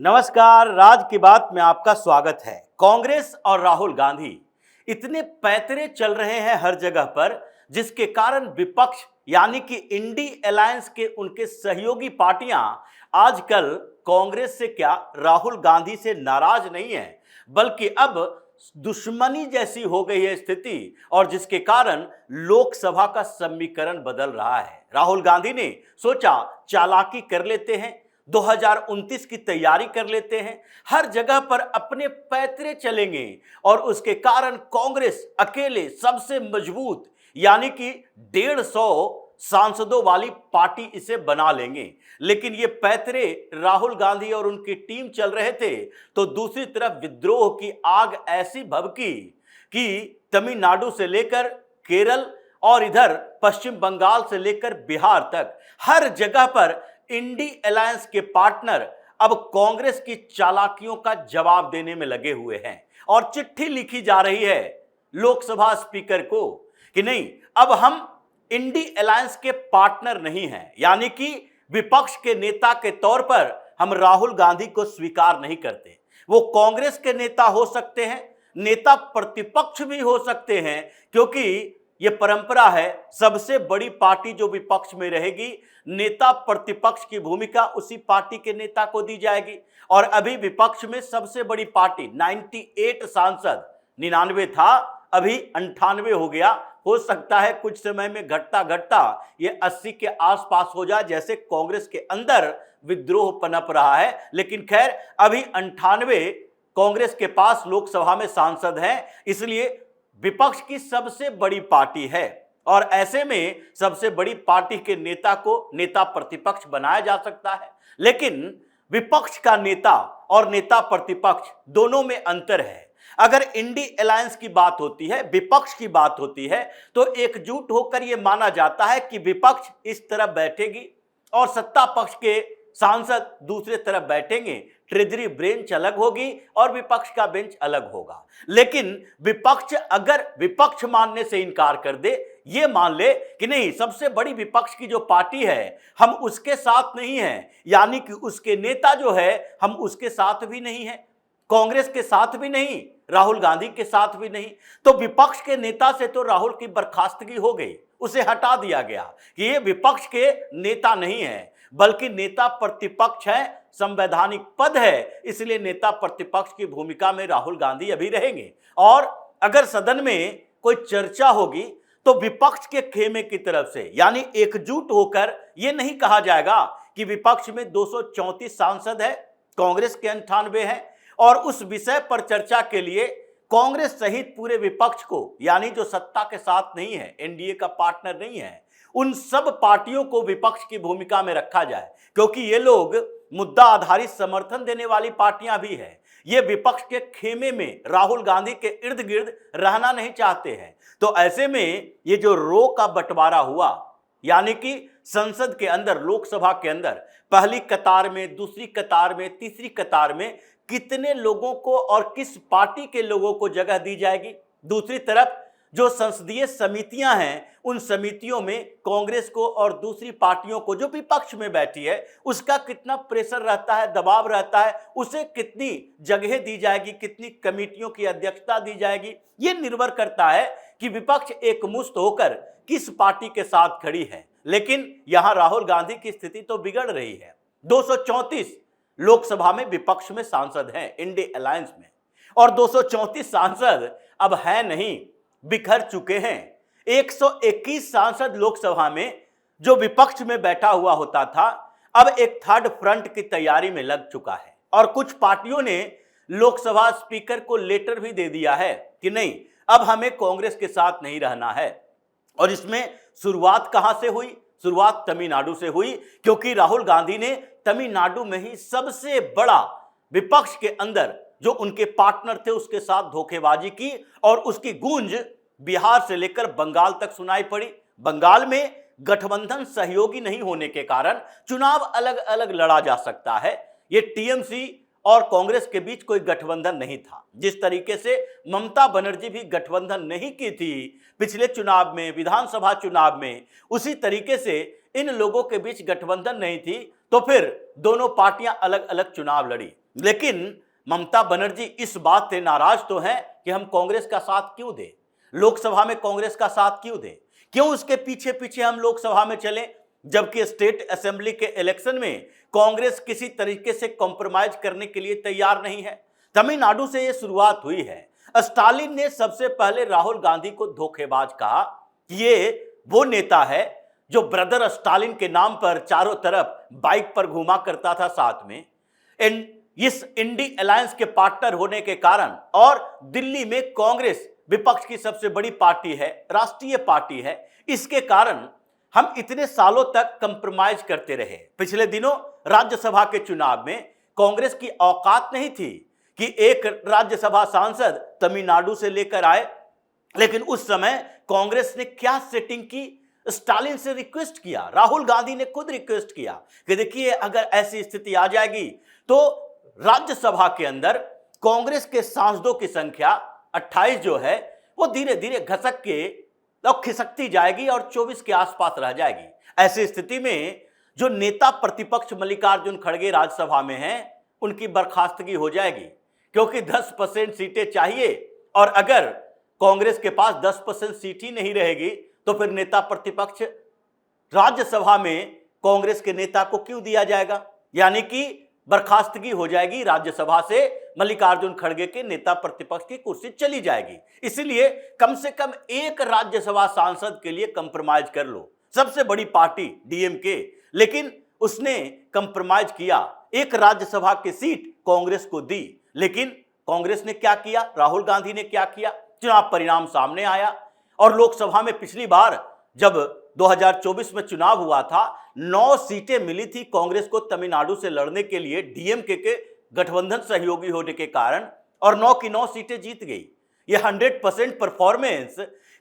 नमस्कार, राज की बात में आपका स्वागत है। कांग्रेस और राहुल गांधी इतने पैतरे चल रहे हैं हर जगह पर, जिसके कारण विपक्ष यानी कि इंडी अलायंस के उनके सहयोगी पार्टियां आजकल कांग्रेस से क्या राहुल गांधी से नाराज नहीं है, बल्कि अब दुश्मनी जैसी हो गई है स्थिति, और जिसके कारण लोकसभा का समीकरण बदल रहा है। राहुल गांधी ने सोचा चालाकी कर लेते हैं, 2029 की तैयारी कर लेते हैं, हर जगह पर अपने पैतरे चलेंगे और उसके कारण कांग्रेस अकेले सबसे मजबूत यानी कि 150 सांसदों वाली पार्टी इसे बना लेंगे। लेकिन ये पैतरे राहुल गांधी और उनकी टीम चल रहे थे, तो दूसरी तरफ विद्रोह की आग ऐसी भभकी कि तमिलनाडु से लेकर केरल और इधर पश्चिम बंगाल से लेकर बिहार तक हर जगह पर इंडी अलायंस के पार्टनर अब कांग्रेस की चालाकियों का जवाब देने में लगे हुए हैं और चिट्ठी लिखी जा रही है लोकसभा स्पीकर को कि नहीं, अब हम इंडी अलायंस के पार्टनर नहीं हैं, यानी कि विपक्ष के नेता के तौर पर हम राहुल गांधी को स्वीकार नहीं करते। वो कांग्रेस के नेता हो सकते हैं, नेता प्रतिपक्ष भी हो सकते हैं, क्योंकि ये परंपरा है सबसे बड़ी पार्टी जो विपक्ष में रहेगी, नेता प्रतिपक्ष की भूमिका उसी पार्टी के नेता को दी जाएगी। और अभी विपक्ष में सबसे बड़ी पार्टी 98 सांसद, 99 था, अभी 98 हो गया। हो सकता है कुछ समय में घटता घटता ये 80 के आसपास हो जाए, जैसे कांग्रेस के अंदर विद्रोह पनप रहा है। लेकिन खैर, अभी 98 कांग्रेस के पास लोकसभा में सांसद हैं, इसलिए विपक्ष की सबसे बड़ी पार्टी है और ऐसे में सबसे बड़ी पार्टी के नेता को नेता प्रतिपक्ष बनाया जा सकता है। लेकिन विपक्ष का नेता और नेता प्रतिपक्ष दोनों में अंतर है। अगर इंडी अलायंस की बात होती है, विपक्ष की बात होती है, तो एकजुट होकर यह माना जाता है कि विपक्ष इस तरफ बैठेगी और सत्ता पक्ष के सांसद दूसरे तरफ बैठेंगे, ट्रेजरी ब्रांच अलग होगी और विपक्ष का बेंच अलग होगा। लेकिन विपक्ष अगर विपक्ष मानने से इनकार कर दे, ये मान ले कि नहीं, सबसे बड़ी विपक्ष की जो पार्टी है हम उसके साथ नहीं हैं, यानी कि उसके नेता जो है हम उसके साथ भी नहीं हैं, कांग्रेस के साथ भी नहीं, राहुल गांधी के साथ भी नहीं, तो विपक्ष के नेता से तो राहुल की बर्खास्तगी हो गई, उसे हटा दिया गया कि ये विपक्ष के नेता नहीं है बल्कि नेता प्रतिपक्ष है, संवैधानिक पद है, इसलिए नेता प्रतिपक्ष की भूमिका में राहुल गांधी अभी रहेंगे। और अगर सदन में कोई चर्चा होगी तो विपक्ष के खेमे की तरफ से यानी एकजुट होकर यह नहीं कहा जाएगा कि विपक्ष में 234 सांसद है, कांग्रेस के 98 हैं, और उस विषय पर चर्चा के लिए कांग्रेस सहित पूरे विपक्ष को, यानी जो सत्ता के साथ नहीं है, एनडीए का पार्टनर नहीं है, उन सब पार्टियों को विपक्ष की भूमिका में रखा जाए, क्योंकि ये लोग मुद्दा आधारित समर्थन देने वाली पार्टियां भी हैं। ये विपक्ष के खेमे में राहुल गांधी के इर्द गिर्द रहना नहीं चाहते हैं। तो ऐसे में ये जो रो का बंटवारा हुआ, यानी कि संसद के अंदर, लोकसभा के अंदर पहली कतार में, दूसरी कतार में, तीसरी कतार में कितने लोगों को और किस पार्टी के लोगों को जगह दी जाएगी। दूसरी तरफ जो संसदीय समितियां हैं, उन समितियों में कांग्रेस को और दूसरी पार्टियों को जो विपक्ष में बैठी है उसका कितना प्रेशर रहता है, दबाव रहता है, उसे कितनी जगह दी जाएगी, कितनी कमेटियों की अध्यक्षता दी जाएगी, ये निर्भर करता है कि विपक्ष एकमुश्त होकर किस पार्टी के साथ खड़ी है। लेकिन यहां राहुल गांधी की स्थिति तो बिगड़ रही है। 234 लोकसभा में विपक्ष में सांसद हैं इंडी अलायंस में, और 234 सांसद अब है नहीं, बिखर चुके हैं। 121 सांसद लोकसभा में जो विपक्ष में बैठा हुआ होता था, अब एक थर्ड फ्रंट की तैयारी में लग चुका है, और कुछ पार्टियों ने लोकसभा स्पीकर को लेटर भी दे दिया है कि नहीं, अब हमें कांग्रेस के साथ नहीं रहना है। और इसमें शुरुआत कहां से हुई? शुरुआत तमिलनाडु से हुई, क्योंकि राहुल गांधी ने तमिलनाडु में ही सबसे बड़ा विपक्ष के अंदर जो उनके पार्टनर थे उसके साथ धोखेबाजी की, और उसकी गूंज बिहार से लेकर बंगाल तक सुनाई पड़ी। बंगाल में गठबंधन सहयोगी नहीं होने के कारण चुनाव अलग अलग लड़ा जा सकता है। ये टीएमसी और कांग्रेस के बीच कोई गठबंधन नहीं था। जिस तरीके से ममता बनर्जी भी गठबंधन नहीं की थी पिछले चुनाव में, विधानसभा चुनाव में, उसी तरीके से इन लोगों के बीच गठबंधन नहीं थी, तो फिर दोनों पार्टियां अलग अलग चुनाव लड़ी। लेकिन ममता बनर्जी इस बात से नाराज तो हैं कि हम कांग्रेस का साथ क्यों दें, लोकसभा में कांग्रेस का साथ क्यों दें, क्यों उसके पीछे पीछे हम लोकसभा में चलें, जबकि स्टेट असेंबली के इलेक्शन में कांग्रेस किसी तरीके से कॉम्प्रोमाइज करने के लिए तैयार नहीं है। तमिलनाडु से यह शुरुआत हुई है। स्टालिन ने सबसे पहले राहुल गांधी को धोखेबाज कहा कि ये वो नेता है जो ब्रदर स्टालिन के नाम पर चारों तरफ बाइक पर घुमा करता था साथ में। इस इंडी अलायंस के पार्टनर होने के कारण, और दिल्ली में कांग्रेस विपक्ष की सबसे बड़ी पार्टी है, राष्ट्रीय पार्टी है, इसके कारण हम इतने सालों तक कंप्रोमाइज करते रहे। पिछले दिनों राज्यसभा के चुनाव में कांग्रेस की औकात नहीं थी कि एक राज्यसभा सांसद तमिलनाडु से लेकर आए, लेकिन उस समय कांग्रेस ने क्या सेटिंग की, स्टालिन से रिक्वेस्ट किया, राहुल गांधी ने खुद रिक्वेस्ट किया कि देखिए अगर ऐसी स्थिति आ जाएगी तो राज्यसभा के अंदर कांग्रेस के सांसदों की संख्या 28 जो है वो धीरे धीरे घसक के और खिसकती जाएगी और 24 के आसपास रह जाएगी। ऐसी स्थिति में जो नेता प्रतिपक्ष मल्लिकार्जुन खड़गे राज्यसभा में हैं उनकी बर्खास्तगी हो जाएगी, क्योंकि 10% सीटें चाहिए, और अगर कांग्रेस के पास 10% सीट ही नहीं रहेगी तो फिर नेता प्रतिपक्ष राज्यसभा में कांग्रेस के नेता को क्यों दिया जाएगा, यानी कि बर्खास्तगी हो जाएगी राज्यसभा से, मल्लिकार्जुन खड़गे के नेता प्रतिपक्ष की कुर्सी चली जाएगी। इसलिए कम से कम एक राज्यसभा सांसद के लिए कंप्रोमाइज कर लो। सबसे बड़ी पार्टी डीएमके, लेकिन उसने कंप्रोमाइज किया, एक राज्यसभा की सीट कांग्रेस को दी। लेकिन कांग्रेस ने क्या किया, राहुल गांधी ने क्या किया, चुनाव परिणाम सामने आया और लोकसभा में पिछली बार जब 2024 में चुनाव हुआ था 9 सीटें मिली थी कांग्रेस को तमिलनाडु से लड़ने के लिए, डीएमके के गठबंधन सहयोगी होने के कारण, और 9 की 9 सीटें जीत गई। यह 100% परफॉर्मेंस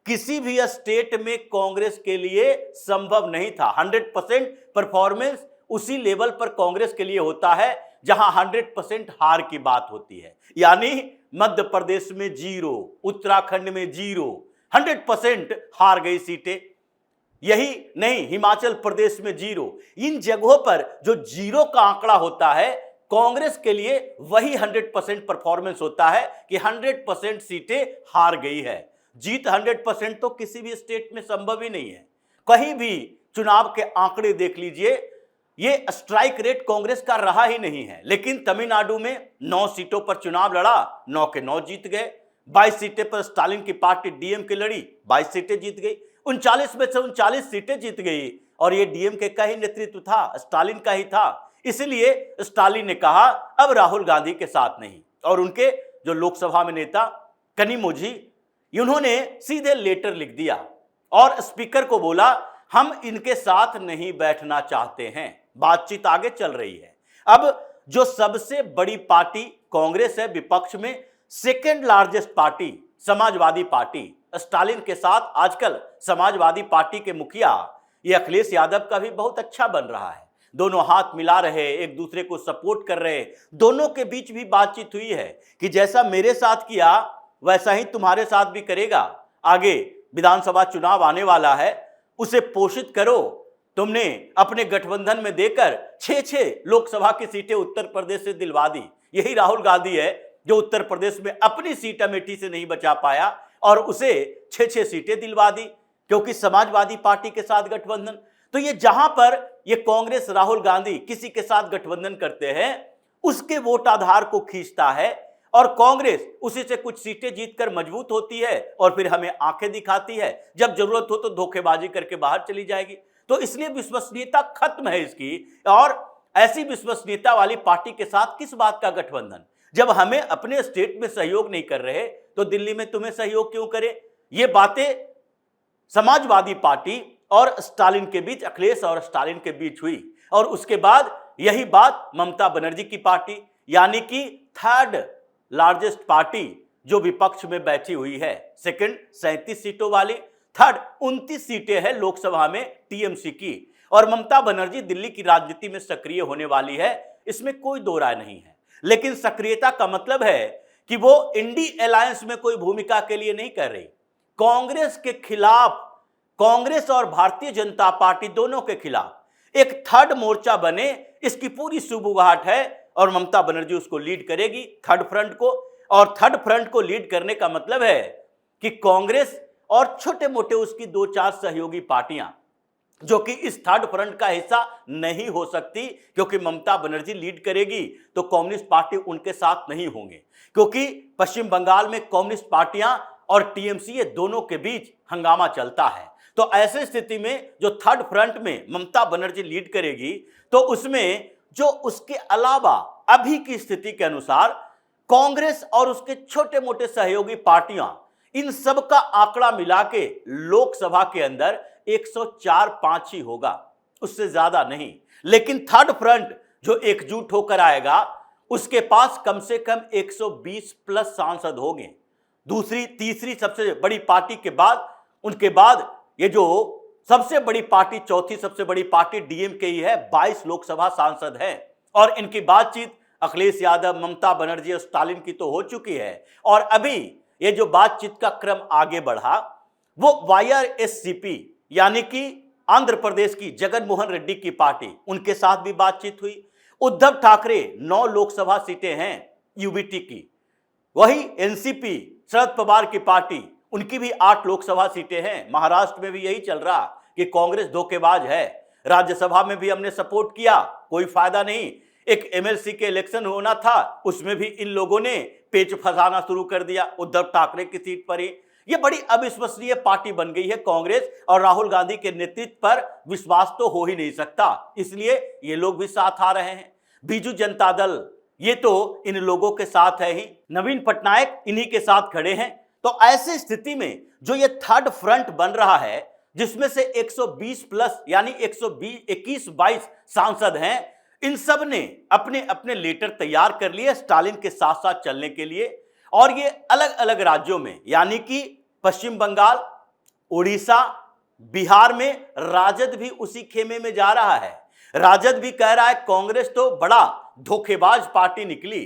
किसी भी स्टेट में कांग्रेस के लिए संभव नहीं था। 100% परफॉर्मेंस उसी लेवल पर कांग्रेस के लिए होता है जहां 100% हार की बात होती है, यानी मध्य प्रदेश में 0, उत्तराखंड में 0, 100% हार गई सीटें। यही नहीं, हिमाचल प्रदेश में 0। इन जगहों पर जो 0 का आंकड़ा होता है कांग्रेस के लिए वही 100% परफॉर्मेंस होता है कि 100% सीटें हार गई है। जीत 100% तो किसी भी स्टेट में संभव ही नहीं है। कहीं भी चुनाव के आंकड़े देख लीजिए, ये स्ट्राइक रेट कांग्रेस का रहा ही नहीं है। लेकिन तमिलनाडु में 9 सीटों पर चुनाव लड़ा, 9 के 9 जीत गए। 22 सीटें पर स्टालिन की पार्टी डीएमके लड़ी, 22 सीटें जीत गई। 39 में से 39 सीटें जीत गई, और ये डीएमके का ही नेतृत्व था, स्टालिन का ही था। इसलिए स्टालिन ने कहा अब राहुल गांधी के साथ नहीं, और उनके जो लोकसभा में नेता कनिमोझी, उन्होंने सीधे लेटर लिख दिया और स्पीकर को बोला हम इनके साथ नहीं बैठना चाहते हैं। बातचीत आगे चल रही है। अब जो सबसे बड़ी पार्टी कांग्रेस है, विपक्ष में second largest party Samajwadi party, Stalin के साथ आजकल समाजवादी पार्टी के मुखिया ये अखिलेश यादव का भी बहुत अच्छा बन रहा है। दोनों हाथ मिला रहे, एक दूसरे को सपोर्ट कर रहे। दोनों के बीच भी बातचीत हुई है कि जैसा मेरे साथ किया वैसा ही तुम्हारे साथ भी करेगा। आगे विधानसभा चुनाव आने वाला है, उसे पोषित करो। तुमने अपने गठबंधन में देकर 6-6 लोकसभा की सीटें उत्तर प्रदेश से दिलवा दी। यही राहुल गांधी है जो उत्तर प्रदेश में अपनी सीट अमेठी से नहीं बचा पाया और उसे 6-6 सीटें दिलवा दी, क्योंकि समाजवादी पार्टी के साथ गठबंधन। तो ये जहां पर ये कांग्रेस राहुल गांधी किसी के साथ गठबंधन करते हैं उसके वोट आधार को खींचता है, और कांग्रेस उसी से कुछ सीटें जीतकर मजबूत होती है और फिर हमें आंखें दिखाती है, जब जरूरत हो तो धोखेबाजी करके बाहर चली जाएगी। तो इसलिए विश्वसनीयता खत्म है इसकी। और ऐसी विश्वसनीयता वाली पार्टी के साथ किस बात का गठबंधन? जब हमें अपने स्टेट में सहयोग नहीं कर रहे तो दिल्ली में तुम्हें सहयोग क्यों करे? ये बातें समाजवादी पार्टी और स्टालिन के बीच, अखिलेश और स्टालिन के बीच हुई, और उसके बाद यही बात ममता बनर्जी की पार्टी, यानी कि थर्ड लार्जेस्ट पार्टी जो विपक्ष में बैठी हुई है, सेकंड 37 सीटों वाली, थर्ड 29 सीटें हैं लोकसभा में टीएमसी की। और ममता बनर्जी दिल्ली की राजनीति में सक्रिय होने वाली है, इसमें कोई दो राय नहीं है। लेकिन सक्रियता का मतलब है कि वो इंडी अलायंस में कोई भूमिका के लिए नहीं कर रही। कांग्रेस के खिलाफ, कांग्रेस और भारतीय जनता पार्टी दोनों के खिलाफ एक थर्ड मोर्चा बने, इसकी पूरी सुबुगाहट है। और ममता बनर्जी उसको लीड करेगी, थर्ड फ्रंट को। और थर्ड फ्रंट को लीड करने का मतलब है कि कांग्रेस और छोटे मोटे उसकी 2-4 सहयोगी पार्टियां जो कि इस थर्ड फ्रंट का हिस्सा नहीं हो सकती, क्योंकि ममता बनर्जी लीड करेगी तो कम्युनिस्ट पार्टी उनके साथ नहीं होंगे, क्योंकि पश्चिम बंगाल में कम्युनिस्ट पार्टियां और टीएमसी ये दोनों के बीच हंगामा चलता है। तो ऐसे स्थिति में जो थर्ड फ्रंट में ममता बनर्जी लीड करेगी, तो उसमें जो उसके अलावा अभी की स्थिति के अनुसार कांग्रेस और उसके छोटे मोटे सहयोगी पार्टियां, इन सब का आंकड़ा मिला के लोकसभा के अंदर 104-5 ही होगा, उससे ज्यादा नहीं। लेकिन थर्ड फ्रंट जो एकजुट होकर आएगा, उसके पास कम से कम 120 प्लस सांसद होंगे। दूसरी तीसरी सबसे बड़ी पार्टी के बाद, उनके बाद ये जो सबसे बड़ी पार्टी, चौथी सबसे बड़ी पार्टी डीएमके ही है, 22 लोकसभा सांसद हैं। और इनकी बातचीत अखिलेश यादव, ममता बनर्जी और स्टालिन की तो हो चुकी है। और अभी ये जो बातचीत का क्रम आगे बढ़ा, वो वाईआरएससीपी यानी कि आंध्र प्रदेश की जगन मोहन रेड्डी की पार्टी, उनके साथ भी बातचीत हुई। उद्धव ठाकरे 9 लोकसभा सीटें हैं यूबीटी की। वही एनसीपी शरद पवार की पार्टी, उनकी भी 8 लोकसभा सीटें हैं। महाराष्ट्र में भी यही चल रहा कि कांग्रेस धोखेबाज है। राज्यसभा में भी हमने सपोर्ट किया, कोई फायदा नहीं। एक एमएलसी के इलेक्शन होना था, उसमें भी इन लोगों ने पेच फंसाना शुरू कर दिया उद्धव ठाकरे की सीट पर ही। ये बड़ी अविश्वसनीय पार्टी बन गई है कांग्रेस, और राहुल गांधी के नेतृत्व पर विश्वास तो हो ही नहीं सकता, इसलिए ये लोग भी साथ आ रहे हैं। बीजू जनता दल, ये तो इन लोगों के साथ है ही। नवीन पटनायक इन्हीं के साथ खड़े हैं। तो ऐसी स्थिति में जो ये थर्ड फ्रंट बन रहा है, जिसमें से 120 प्लस यानी 121-22 सांसद हैं, इन सब ने अपने अपने लेटर तैयार कर लिए स्टालिन के साथ साथ चलने के लिए। और ये अलग अलग राज्यों में, यानी कि पश्चिम बंगाल, उड़ीसा, बिहार में राजद भी उसी खेमे में जा रहा है। राजद भी कह रहा है कांग्रेस तो बड़ा धोखेबाज पार्टी निकली,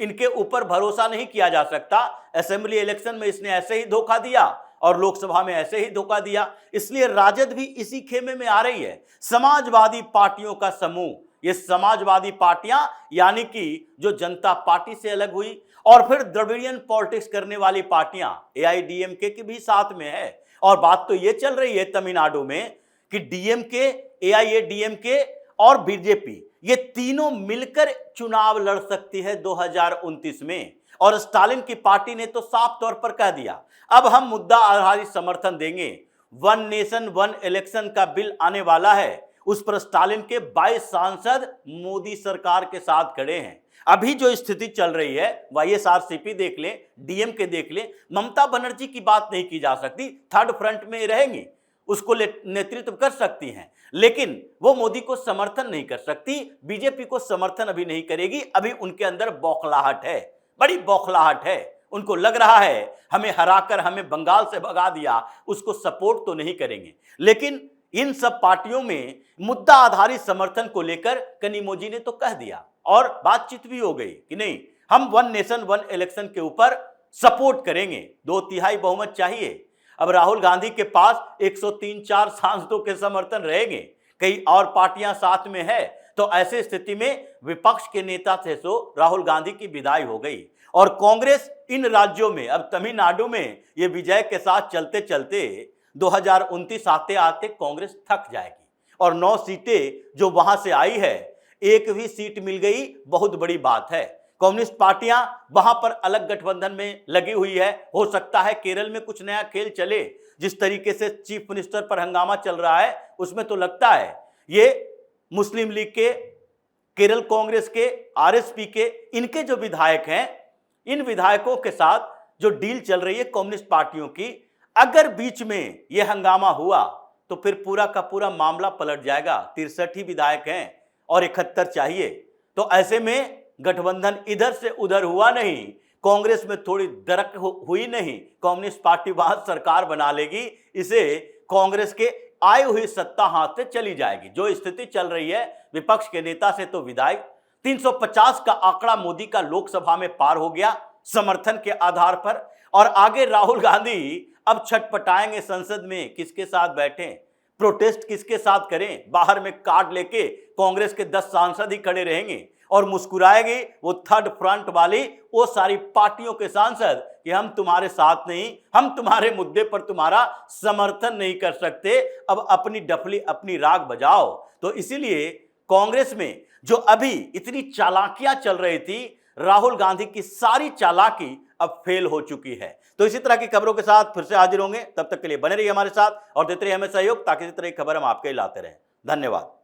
इनके ऊपर भरोसा नहीं किया जा सकता। असेंबली इलेक्शन में इसने ऐसे ही धोखा दिया और लोकसभा में ऐसे ही धोखा दिया, इसलिए राजद भी इसी खेमे में आ रही है। समाजवादी पार्टियों का समूह, ये समाजवादी पार्टियां यानी कि जो जनता पार्टी से अलग हुई, और फिर द्रविडियन पॉलिटिक्स करने वाली पार्टियां एआईडीएमके की भी साथ में है। और बात तो ये चल रही है तमिलनाडु में कि डीएमके, एआईएडीएमके और बीजेपी, ये तीनों मिलकर चुनाव लड़ सकती है 2029 में। और स्टालिन की पार्टी ने तो साफ तौर पर कह दिया, अब हम मुद्दा आधारित समर्थन देंगे। वन नेशन वन इलेक्शन का बिल आने वाला है, उस पर स्टालिन के 22 सांसद मोदी सरकार के साथ खड़े हैं। अभी जो स्थिति चल रही है, वाईएसआरसीपी देख लें, डीएमके देख लें, ममता बनर्जी की बात नहीं की जा सकती, थर्ड फ्रंट में रहेंगी, उसको नेतृत्व कर सकती हैं, लेकिन वो मोदी को समर्थन नहीं कर सकती, बीजेपी को समर्थन अभी नहीं करेगी। अभी उनके अंदर बौखलाहट है, बड़ी बौखलाहट है। उनको लग रहा है हमें हराकर हमें बंगाल से भगा दिया, उसको सपोर्ट तो नहीं करेंगे। लेकिन इन सब पार्टियों में मुद्दा आधारित समर्थन को लेकर कनिमोझी ने तो कह दिया, और बातचीत भी हो गई कि नहीं, हम वन नेशन वन इलेक्शन के ऊपर सपोर्ट करेंगे, 2/3 बहुमत चाहिए। अब राहुल गांधी के पास 103-4 सांसदों के समर्थन रहेंगे, कई और पार्टियां साथ में है। तो ऐसे स्थिति में विपक्ष के नेता से तो राहुल गांधी की विदाई हो गई, और कांग्रेस इन राज्यों में, अब तमिलनाडु में ये विजय के साथ चलते चलते 2029 आते आते कांग्रेस थक जाएगी। और 9 सीटें जो वहां से आई है, एक भी सीट मिल गई, बहुत बड़ी बात है। कम्युनिस्ट पार्टियां वहां पर अलग गठबंधन में लगी हुई है। हो सकता है केरल में कुछ नया खेल चले, जिस तरीके से चीफ मिनिस्टर पर हंगामा चल रहा है, उसमें तो लगता है ये मुस्लिम लीग के, केरल कांग्रेस के, आरएसपी के, इनके जो विधायक हैं, इन विधायकों के साथ जो डील चल रही है कम्युनिस्ट पार्टियों की, अगर बीच में यह हंगामा हुआ तो फिर पूरा का पूरा मामला पलट जाएगा। 63 ही विधायक हैं और 71 चाहिए। तो ऐसे में गठबंधन इधर से उधर हुआ नहीं, कांग्रेस में थोड़ी दरक हुई नहीं, कम्युनिस्ट पार्टी वहां सरकार बना लेगी, इसे कांग्रेस के आई हुई सत्ता हाथ से चली जाएगी। जो स्थिति चल रही है, विपक्ष के नेता से तो विदाई। 350 का आंकड़ा मोदी का लोकसभा में पार हो गया समर्थन के आधार पर, और आगे राहुल गांधी अब छटपटाएंगे संसद में, किसके साथ बैठें, प्रोटेस्ट किसके साथ करें। बाहर में कार्ड लेके कांग्रेस के 10 सांसद ही खड़े रहेंगे, और मुस्कुराएगी वो थर्ड फ्रंट वाली वो सारी पार्टियों के सांसद कि हम तुम्हारे साथ नहीं, हम तुम्हारे मुद्दे पर तुम्हारा समर्थन नहीं कर सकते, अब अपनी डफली अपनी राग बजाओ। तो इसीलिए कांग्रेस में जो अभी इतनी चालाकियां चल रही थी, राहुल गांधी की सारी चालाकी अब फेल हो चुकी है। तो इसी तरह की खबरों के साथ फिर से हाजिर होंगे, तब तक के लिए बने रहिए हमारे साथ और देते रहिए हमें सहयोग, ताकि इसी तरह की खबर हम आपके लिए लाते रहें। धन्यवाद।